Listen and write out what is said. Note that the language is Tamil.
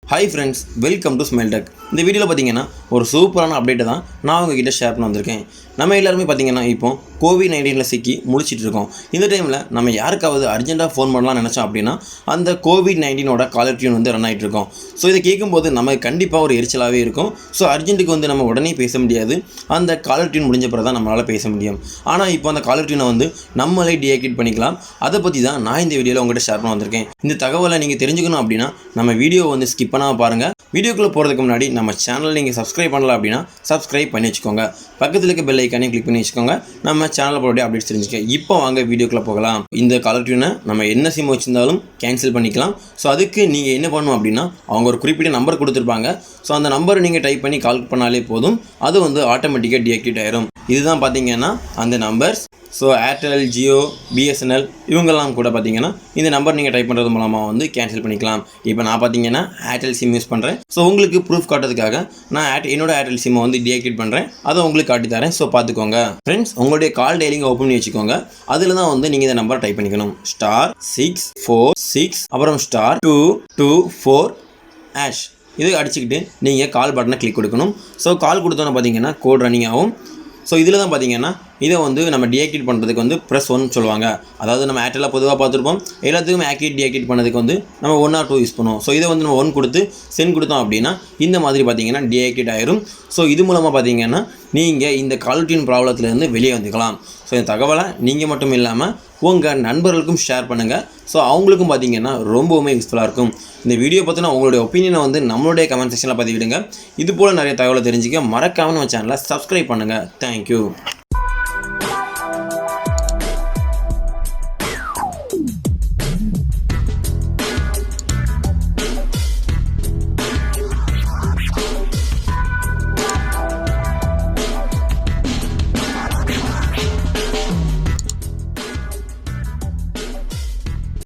Hi friends, welcome to Smile Tech. இந்த வீடியோவில் பார்த்தீங்கன்னா ஒரு சூப்பரான அப்டேட்டை தான் நான் உங்ககிட்ட ஷேர் பண்ண வந்திருக்கேன். நம்ம எல்லாருமே பார்த்தீங்கன்னா இப்போ COVID-19 சிக்கி முடிச்சிட்டு இருக்கோம். இந்த டைமில் நம்ம யாருக்காவது அர்ஜென்ட்டாக ஃபோன் பண்ணலாம் நினச்சோம் அப்படின்னா அந்த COVID-19 காலர் டியூன் வந்து ரன் ஆகிட்டு இருக்கோம். ஸோ இதை கேட்கும்போது நமக்கு கண்டிப்பாக ஒரு எரிச்சலாகவே இருக்கும். ஸோ அர்ஜென்ட்டுக்கு வந்து நம்ம உடனே பேச முடியாது. அந்த காலர் டியூன் முடிஞ்ச பிறகு தான் நம்மளால் பேச முடியும். ஆனால் இப்போ அந்த காலர் டியூனை வந்து நம்மளே டீஆக்டிவேட் பண்ணிக்கலாம். அதை பற்றி தான் நான் இந்த வீடியோவில் உங்கள்கிட்ட ஷேர் பண்ண வந்திருக்கேன். இந்த தகவலை நீங்கள் தெரிஞ்சுக்கணும் அப்படின்னா நம்ம வீடியோ வந்து ஸ்கிப் பண்ணாமல் பாருங்கள். வீடியோக்குள்ளே போகிறதுக்கு முன்னாடி நம்ம சேனல் நீங்கள் சப்ஸ்கிரைப் பண்ணல அப்படின்னா சப்ஸ்கிரைப் பண்ணி வச்சுக்கோங்க. பக்கத்தில் இருக்க பெல் ஐக்கானையும் கிளிக் பண்ணி வச்சுக்கோங்க. நம்ம சேனலில் போகிற அப்டேட்ஸ் தெரிஞ்சுக்க. இப்போ வாங்க வீடியோக்குள்ளே போகலாம். இந்த காலர் டியூனை நம்ம என்ன சிம் வச்சுருந்தாலும் கேன்சல் பண்ணிக்கலாம். ஸோ அதுக்கு நீங்கள் என்ன பண்ணணும் அப்படின்னா அவங்க ஒரு குறிப்பிட்ட நம்பர் கொடுத்துருப்பாங்க. ஸோ அந்த நம்பரை நீங்கள் டைப் பண்ணி கால் பண்ணாலே போதும். அது வந்து ஆட்டோமேட்டிக்காக டீஆக்டிவேட் ஆயிரும். இதுதான் பார்த்தீங்கன்னா அந்த numbers. So Airtel, Jio, BSNL இவங்கெல்லாம் கூட பார்த்தீங்கன்னா இந்த நம்பர் நீங்கள் டைப் பண்ணுறது மூலமாக வந்து கேன்சல் பண்ணிக்கலாம். இப்போ நான் பார்த்தீங்கன்னா Airtel சிம் யூஸ் பண்ணுறேன். ஸோ உங்களுக்கு ப்ரூஃப் காட்டுறதுக்காக நான் என்னோட Airtel சிம்மை வந்து டீஆக்டிவேட் பண்ணுறேன். அதை உங்களுக்கு காட்டி தரேன். ஸோ பார்த்துக்கோங்க ஃப்ரெண்ட்ஸ். உங்களுடைய கால் டெய்லிங்க ஓப்பன் பண்ணி வச்சுக்கோங்க. அதில் தான் வந்து நீங்கள் இந்த நம்பரை டைப் பண்ணிக்கணும். *646 அப்புறம் *224#. இது அடிச்சுக்கிட்டு நீங்கள் கால் பட்டனை கிளிக் கொடுக்கணும். ஸோ கால் கொடுத்தோன்னு பார்த்தீங்கன்னா கோட் ரன்னிங் ஆகும். ஸோ இதில் தான் பார்த்தீங்கன்னா இதை வந்து நம்ம டீஆக்டிவேட் பண்ணுறதுக்கு வந்து +1 சொல்லுவாங்க. அதாவது நம்ம ஏர்டெல்லில் பொதுவாக பார்த்துருப்போம். எல்லாத்துக்கும் டீஆக்டிவேட் பண்ணதுக்கு வந்து நம்ம 1 or 2 யூஸ் பண்ணுவோம். ஸோ இதை வந்து நம்ம 1 கொடுத்து சென்ட் கொடுத்தோம் அப்படின்னா இந்த மாதிரி பார்த்தீங்கன்னா டீஆக்டிவேட் ஆயிரும். ஸோ இது மூலமாக பார்த்தீங்கன்னா நீங்கள் இந்த காலர் டியூன் ப்ராப்ளத்துலேருந்து வெளியே வந்துக்கலாம். ஸோ இந்த தகவலை நீங்கள் மட்டும் இல்லாமல் உங்கள் நண்பர்களுக்கும் ஷேர் பண்ணுங்கள். ஸோ அவங்களுக்கும் பார்த்தீங்கன்னா ரொம்பவுமே யூஸ்ஃபுல்லாக இருக்கும். இந்த வீடியோ பற்றின உங்களுடைய ஒப்பீனியனை வந்து நம்மளுடைய கமெண்ட் செக்ஷனில் பதிவிடுங்க. இது போல் நிறைய தகவலை தெரிஞ்சுக்க மறக்காமல் நம்ம சேனலை சப்ஸ்கிரைப் பண்ணுங்கள். தேங்க்யூ.